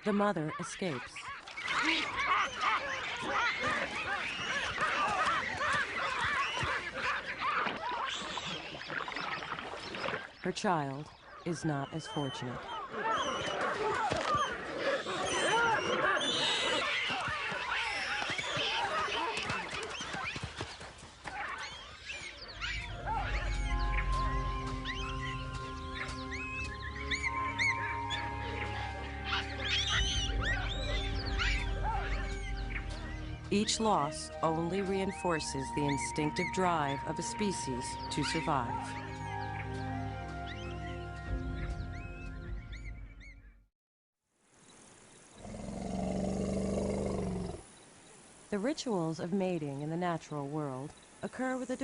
The mother escapes. Her child is not as fortunate. Each loss only reinforces the instinctive drive of a species to survive. The rituals of mating in the natural world occur with a